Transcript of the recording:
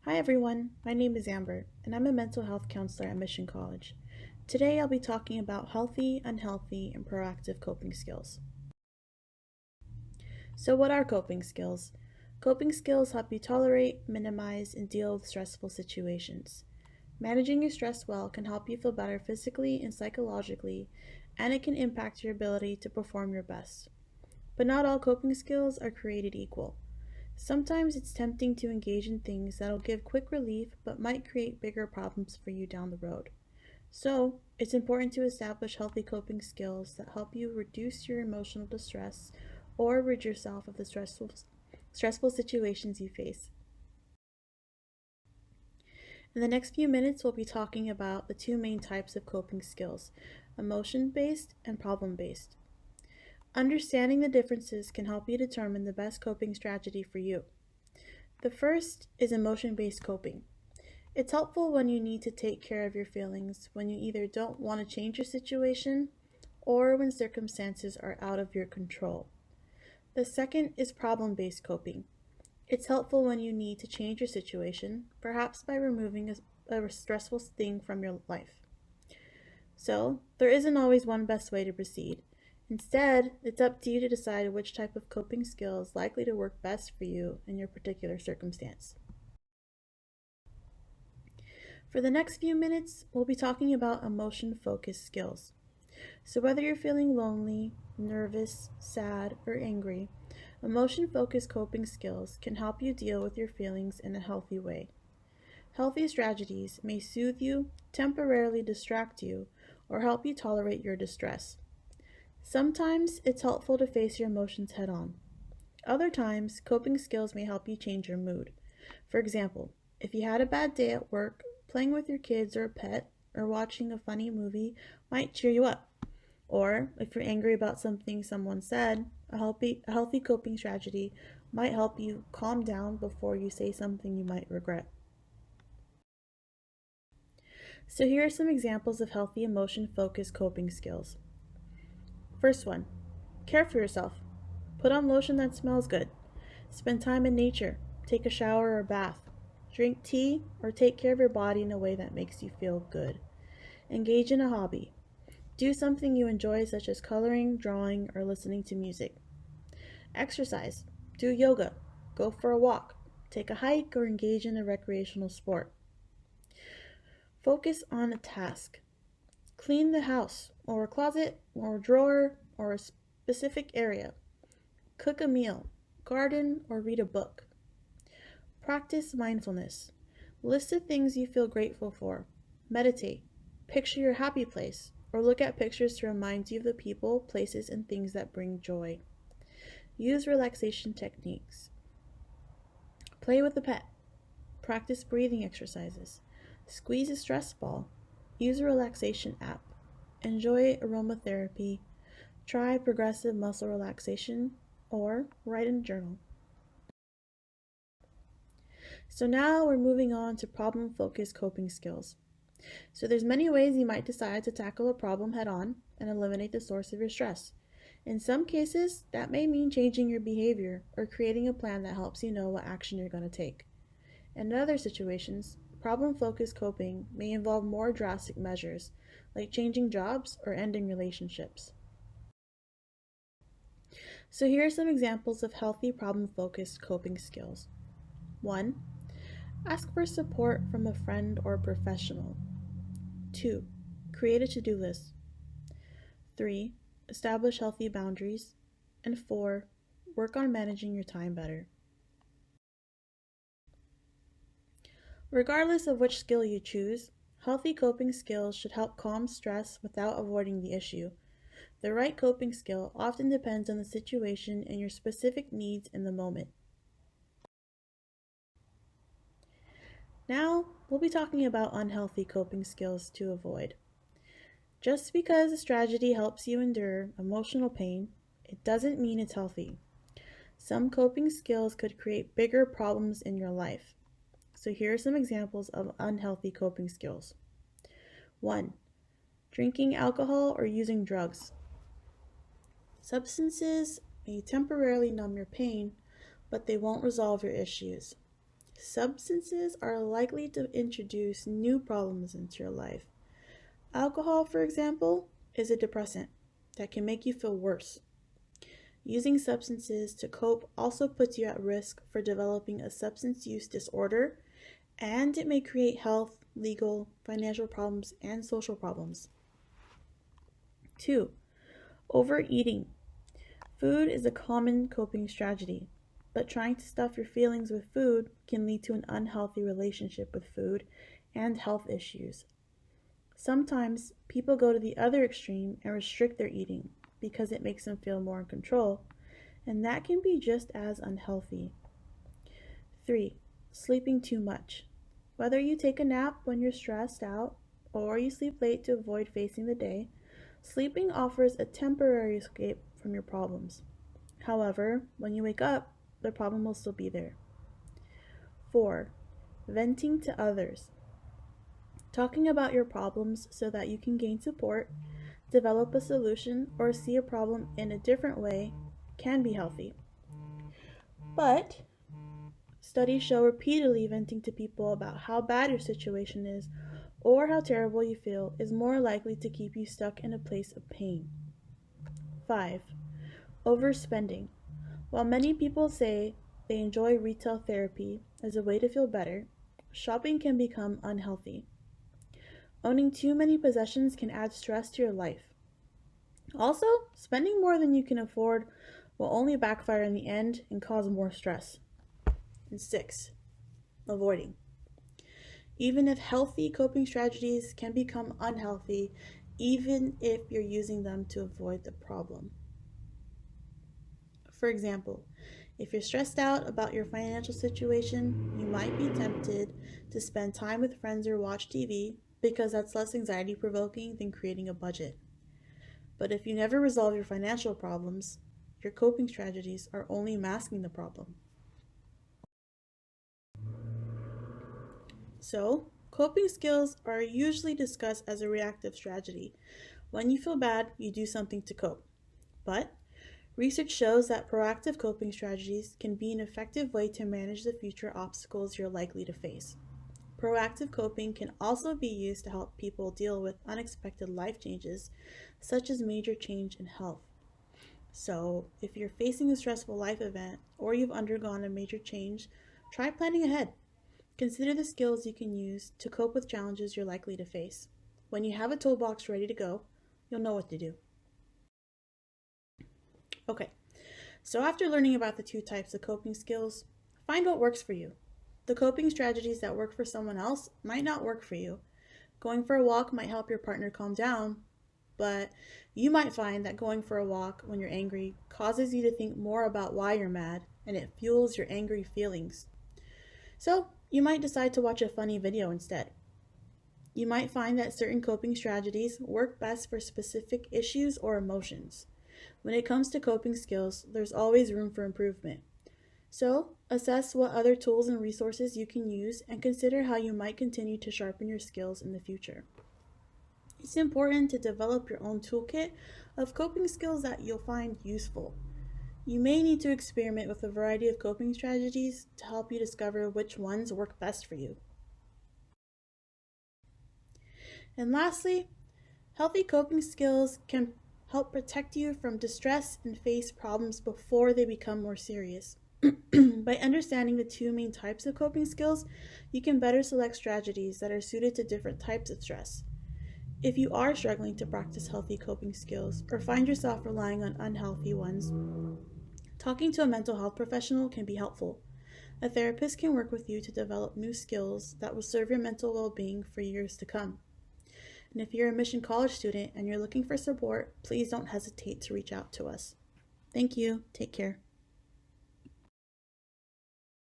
Hi everyone, my name is Amber, and I'm a mental health counselor at Mission College. Today I'll be talking about healthy, unhealthy, and proactive coping skills. So, what are coping skills? Coping skills help you tolerate, minimize, and deal with stressful situations. Managing your stress well can help you feel better physically and psychologically, and it can impact your ability to perform your best. But not all coping skills are created equal. Sometimes it's tempting to engage in things that'll give quick relief but might create bigger problems for you down the road. So, it's important to establish healthy coping skills that help you reduce your emotional distress or rid yourself of the stressful situations you face. In the next few minutes, we'll be talking about the two main types of coping skills: emotion based and problem based. Understanding the differences can help you determine the best coping strategy for you. The first is emotion based coping. It's helpful when you need to take care of your feelings, when you either don't want to change your situation or when circumstances are out of your control. The second is problem based coping. It's helpful when you need to change your situation, perhaps by removing a stressful thing from your life. So, there isn't always one best way to proceed. Instead, it's up to you to decide which type of coping skill is likely to work best for you in your particular circumstance. For the next few minutes, we'll be talking about emotion-focused skills. So whether you're feeling lonely, nervous, sad, or angry, emotion-focused coping skills can help you deal with your feelings in a healthy way. Healthy strategies may soothe you, temporarily distract you, or help you tolerate your distress. Sometimes it's helpful to face your emotions head on. Other times, coping skills may help you change your mood. For example, if you had a bad day at work, playing with your kids or a pet, or watching a funny movie might cheer you up. Or, if you're angry about something someone said, a healthy coping strategy might help you calm down before you say something you might regret. So here are some examples of healthy emotion-focused coping skills. First one, care for yourself. Put on lotion that smells good. Spend time in nature. Take a shower or bath. Drink tea or take care of your body in a way that makes you feel good. Engage in a hobby. Do something you enjoy, such as coloring, drawing, or listening to music. Exercise. Do yoga. Go for a walk. Take a hike or engage in a recreational sport. Focus on a task. Clean the house, or a closet, or a drawer, or a specific area. Cook a meal. Garden or read a book. Practice mindfulness. List the things you feel grateful for. Meditate. Picture your happy place, or look at pictures to remind you of the people, places, and things that bring joy. Use relaxation techniques. Play with a pet. Practice breathing exercises. Squeeze a stress ball. Use a relaxation app. Enjoy aromatherapy. Try progressive muscle relaxation, or write in a journal. So now we're moving on to problem-focused coping skills. So there's many ways you might decide to tackle a problem head on and eliminate the source of your stress. In some cases, that may mean changing your behavior or creating a plan that helps you know what action you're going to take. In other situations, problem-focused coping may involve more drastic measures, like changing jobs or ending relationships. So here are some examples of healthy problem-focused coping skills. 1. Ask for support from a friend or professional. 2. Create a to-do list. 3. Establish healthy boundaries. And 4. Work on managing your time better. Regardless of which skill you choose, healthy coping skills should help calm stress without avoiding the issue. The right coping skill often depends on the situation and your specific needs in the moment. Now, we'll be talking about unhealthy coping skills to avoid. Just because a strategy helps you endure emotional pain, it doesn't mean it's healthy. Some coping skills could create bigger problems in your life. So here are some examples of unhealthy coping skills. 1. Drinking alcohol or using drugs. Substances may temporarily numb your pain, but they won't resolve your issues. Substances are likely to introduce new problems into your life. Alcohol, for example, is a depressant that can make you feel worse. Using substances to cope also puts you at risk for developing a substance use disorder, and it may create health, legal, financial problems, and social problems. 2. Overeating. Food is a common coping strategy, but trying to stuff your feelings with food can lead to an unhealthy relationship with food and health issues. Sometimes people go to the other extreme and restrict their eating because it makes them feel more in control, and that can be just as unhealthy. 3. Sleeping too much. Whether you take a nap when you're stressed out or you sleep late to avoid facing the day, sleeping offers a temporary escape from your problems. However, when you wake up, the problem will still be there. 4. Venting to others. Talking about your problems so that you can gain support, develop a solution, or see a problem in a different way can be healthy. But studies show repeatedly venting to people about how bad your situation is or how terrible you feel is more likely to keep you stuck in a place of pain. 5. Overspending. While many people say they enjoy retail therapy as a way to feel better, shopping can become unhealthy. Owning too many possessions can add stress to your life. Also, spending more than you can afford will only backfire in the end and cause more stress. And 6. Avoiding. Even if healthy coping strategies can become unhealthy, even if you're using them to avoid the problem. For example, if you're stressed out about your financial situation, you might be tempted to spend time with friends or watch TV because that's less anxiety provoking than creating a budget. But if you never resolve your financial problems, your coping strategies are only masking the problem. So, coping skills are usually discussed as a reactive strategy. When you feel bad, you do something to cope. But research shows that proactive coping strategies can be an effective way to manage the future obstacles you're likely to face. Proactive coping can also be used to help people deal with unexpected life changes, such as major change in health. So, if you're facing a stressful life event or you've undergone a major change, try planning ahead. Consider the skills you can use to cope with challenges you're likely to face. When you have a toolbox ready to go, you'll know what to do. Okay, so after learning about the two types of coping skills, find what works for you. The coping strategies that work for someone else might not work for you. Going for a walk might help your partner calm down, but you might find that going for a walk when you're angry causes you to think more about why you're mad, and it fuels your angry feelings. So, you might decide to watch a funny video instead. You might find that certain coping strategies work best for specific issues or emotions. When it comes to coping skills, there's always room for improvement. So, assess what other tools and resources you can use and consider how you might continue to sharpen your skills in the future. It's important to develop your own toolkit of coping skills that you'll find useful. You may need to experiment with a variety of coping strategies to help you discover which ones work best for you. And lastly, healthy coping skills can help protect you from distress and face problems before they become more serious. By understanding the two main types of coping skills, you can better select strategies that are suited to different types of stress. If you are struggling to practice healthy coping skills or find yourself relying on unhealthy ones, talking to a mental health professional can be helpful. A therapist can work with you to develop new skills that will serve your mental well-being for years to come. And if you're a Mission College student and you're looking for support, please don't hesitate to reach out to us. Thank you. Take care.